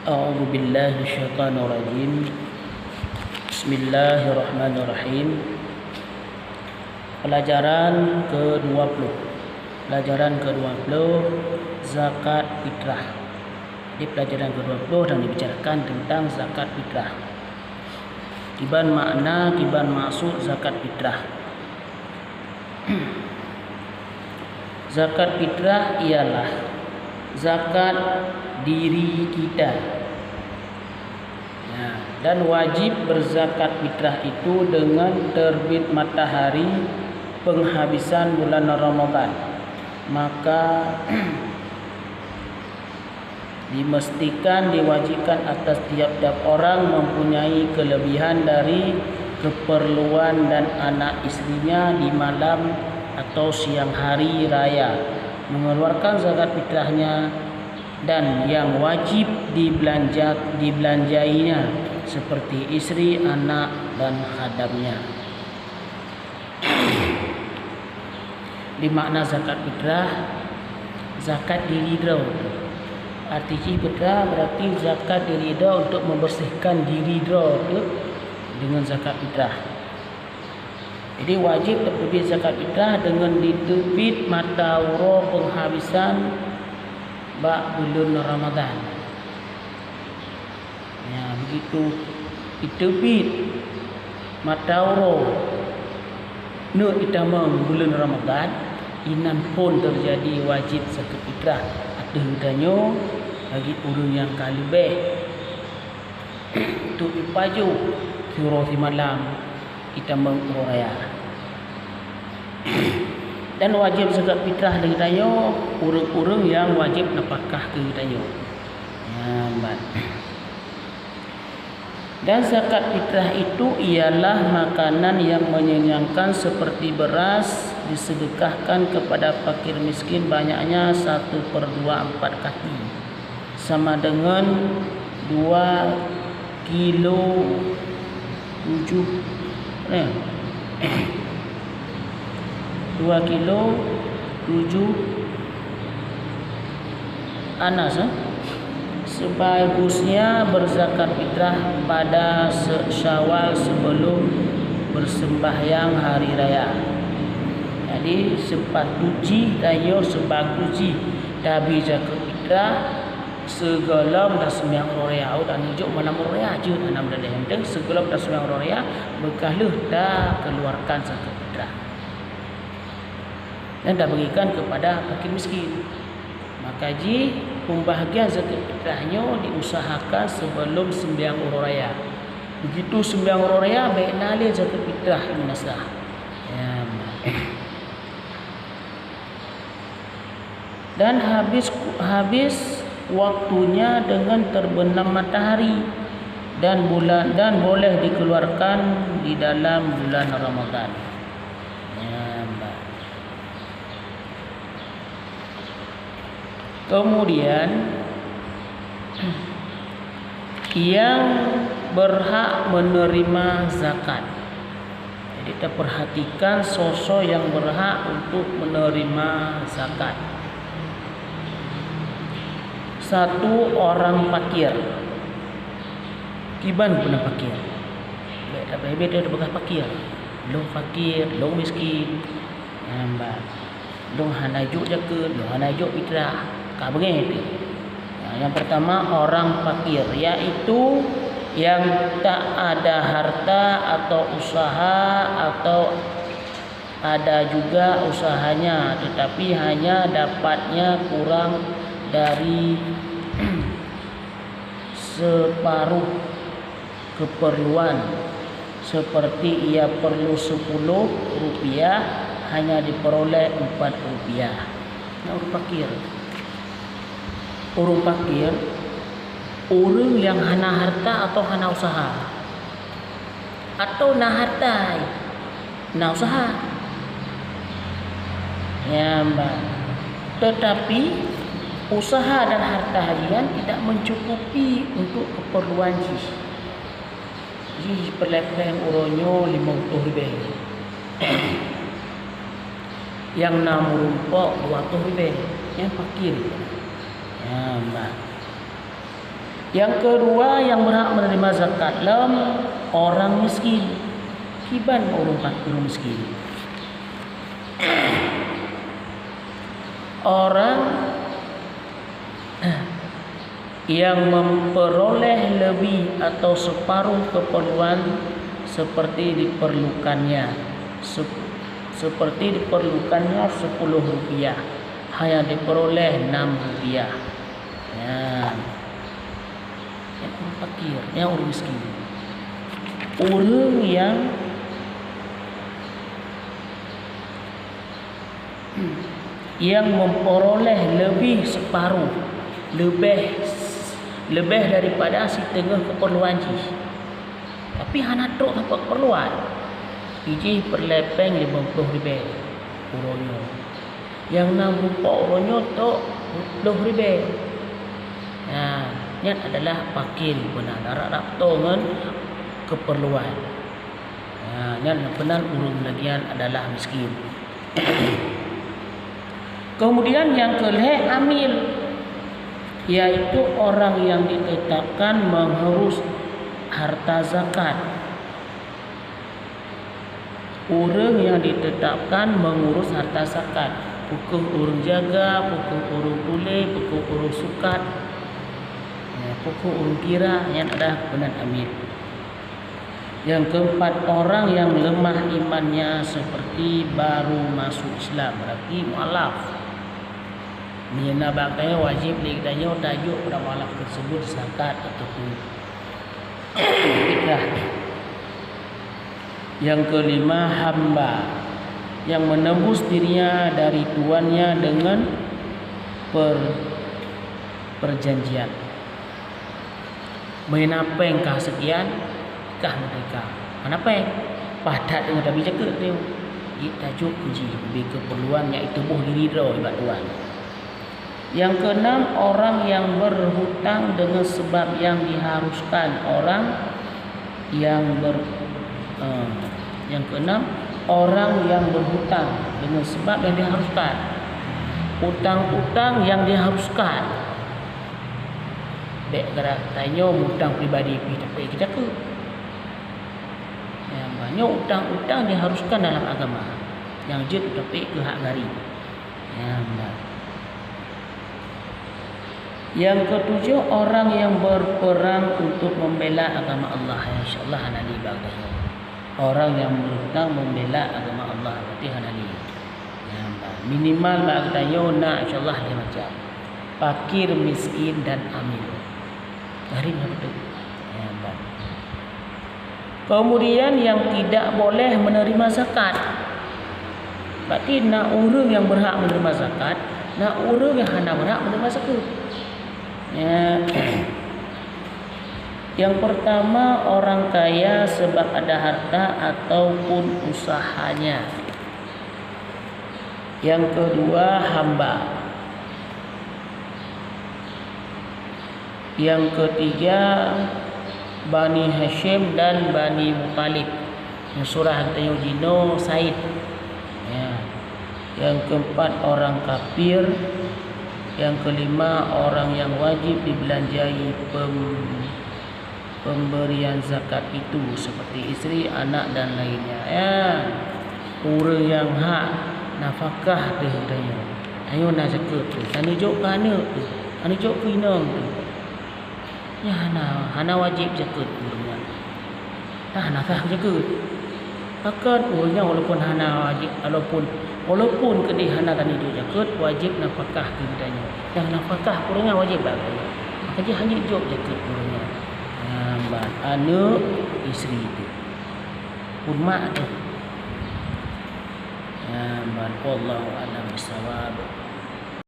A'udzu billahi minasyaitonir rajim. Bismillahirrahmanirrahim. Pelajaran ke-20. Pelajaran ke-20 zakat fitrah. Di pelajaran ke-20 dan dibicarakan tentang zakat fitrah. Kiban makna, kiban maksud zakat fitrah. Zakat fitrah ialah zakat diri kita. Dan wajib berzakat fitrah itu dengan terbit matahari penghabisan bulan Ramadan. Maka dimestikan, diwajibkan atas tiap-tiap orang mempunyai kelebihan dari keperluan dan anak istrinya di malam atau siang hari raya mengeluarkan zakat fitrahnya, dan yang wajib dibelanjainya seperti istri, anak dan khadamnya. Di makna zakat fitrah, zakat diri dah. Arti fitrah berarti zakat diri dah, untuk membersihkan diri dah dengan zakat fitrah. Jadi wajib terbit zakat fitrah dengan diterbit mata huruf penghabisan bulan Ramadan. Ya, begitu diterbit mata huruf nu itamang bulan Ramadan, inan pun terjadi wajib zakat fitrah. Ada hudanya bagi orang yang kalibeh tu ipaju surah di malam itamang raya. Dan wajib zakat fitrah dengan tayo urang-urang yang wajib napakah ke tayo. Ya, dan zakat fitrah itu ialah makanan yang mengenyangkan seperti beras disedekahkan kepada fakir miskin banyaknya 1/24 kaki, sama dengan 2 kilo 7 anas. Sebagusnya berzakat fitrah pada Syawal sebelum bersembahyang hari raya. Jadi sepatuji tayo sebaguji dabi zakat fitrah segelam dah sembiang raya dan hijau mana raya je tanam dah henteng segelam dah sembiang raya bekaluh dah keluarkan zakat fitrah dan dah bagikan kepada fakir miskin. Maka pembahagian zakat fitrahnya diusahakan sebelum sembiang raya. Begitu sembiang raya baik nalih zakat fitrah minasah. Ya. Dan habis waktunya dengan terbenam matahari dan boleh dikeluarkan di dalam bulan Ramadan. Kemudian yang berhak menerima zakat. Jadi kita perhatikan sosok yang berhak untuk menerima zakat. 1, orang fakir. Kiban pun fakir. Tak beda bekas fakir. Long fakir, long miskin. Long hanajuk jaga, long hanajuk fitrah. Yang pertama orang fakir, yaitu yang tak ada harta atau usaha, atau ada juga usahanya tetapi hanya dapatnya kurang dari separuh keperluan, seperti ia perlu 10 rupiah hanya diperoleh 4 rupiah. Orang fakir. Orang fakir, orang yang hana harta atau hana usaha, atau na harta na usaha. Ya, tetapi usaha dan harta harian tidak mencukupi untuk keperluan ji perleng uronyo 50 ribu. Yang 6 rumpok 200 ribu. Yang fakir. Yang kedua yang berhak menerima zakat orang miskin. Kiban orang miskin. Orang yang memperoleh lebih atau separuh keperluan seperti diperlukannya 10 rupiah, hanya diperoleh 6 rupiah. Yang orang fakir, yang orang miskin. Orang yang memperoleh lebih separuh, lebih daripada setengah keperluan ji. Tapi hana tok apa keperluan. Iji perlepeng 50 ribu uronyo. Yang 64 uronyo tok 20 ribu. Nah, ini adalah fakir benar. Harap tongan keperluan. Nah, ini benar urung lagian adalah miskin. Kemudian yang kelih amil, yaitu orang yang ditetapkan mengurus harta zakat. Orang yang ditetapkan mengurus harta zakat, pukul urung jaga, pukul urung boleh, pukul urung sukat, pukul urung kira, yang ada benar amil. Yang keempat, orang yang lemah imannya seperti baru masuk Islam, berarti mualaf. Mina bakanya wajib dikitanya tajuk pada mualaf tersebut zakat ataupun fitrah. Yang kelima, hamba yang menebus dirinya dari tuannya dengan perjanjian. Menapeng kah sekian kah mereka. Menapeng padat dengan tapi jaga dia. Tajuk uji lebih keperluan iaitu buh diri ro ibarat tuan. Yang keenam, orang yang berhutang dengan sebab yang diharuskan. Yang keenam, orang yang berhutang dengan sebab yang diharuskan. Hutang-hutang yang diharuskan. Dek gerak tanya hutang pribadi tapi kita ke. Yang banyak hutang-hutang diharuskan dalam agama. Yang jid tapi ke hak gari. Yang ketujuh, orang yang berperang untuk membela agama Allah. InsyaAllah hanali bagainya. Orang yang berhutang membela agama Allah berarti hanali. Minimal bagainya nak insyaAllah dia macam fakir, miskin dan amil. Hari betul. Kemudian yang tidak boleh menerima zakat. Berarti nak orang yang berhak menerima zakat, nak orang yang hana berhak menerima zakat. Yang pertama, orang kaya sebab ada harta ataupun usahanya. Yang kedua, hamba. Yang ketiga, Bani Hashim dan Bani Muttalib. Yang surah kita Jino Said. Yang keempat, orang kafir. Yang kelima, orang yang wajib dibelanjai pemberian zakat itu seperti istri, anak dan lainnya. Orang yang hak nafkah dia tanya. Ayo nak zakat tu. Tani jok kana tu. Tani jok pinang tu. Ya hana wajib zakat orang. Dah nafkah zakat. Bahkan orangnya walaupun hana wajib walaupun kedih hana tani tu zakat wajib nafkah kepadanya. Yang nafkah orangnya wajib bagi. Maka dia hanya jok zakat orangnya. Anak isteri itu. Hormat tu. Wallahu a'lam bissawab.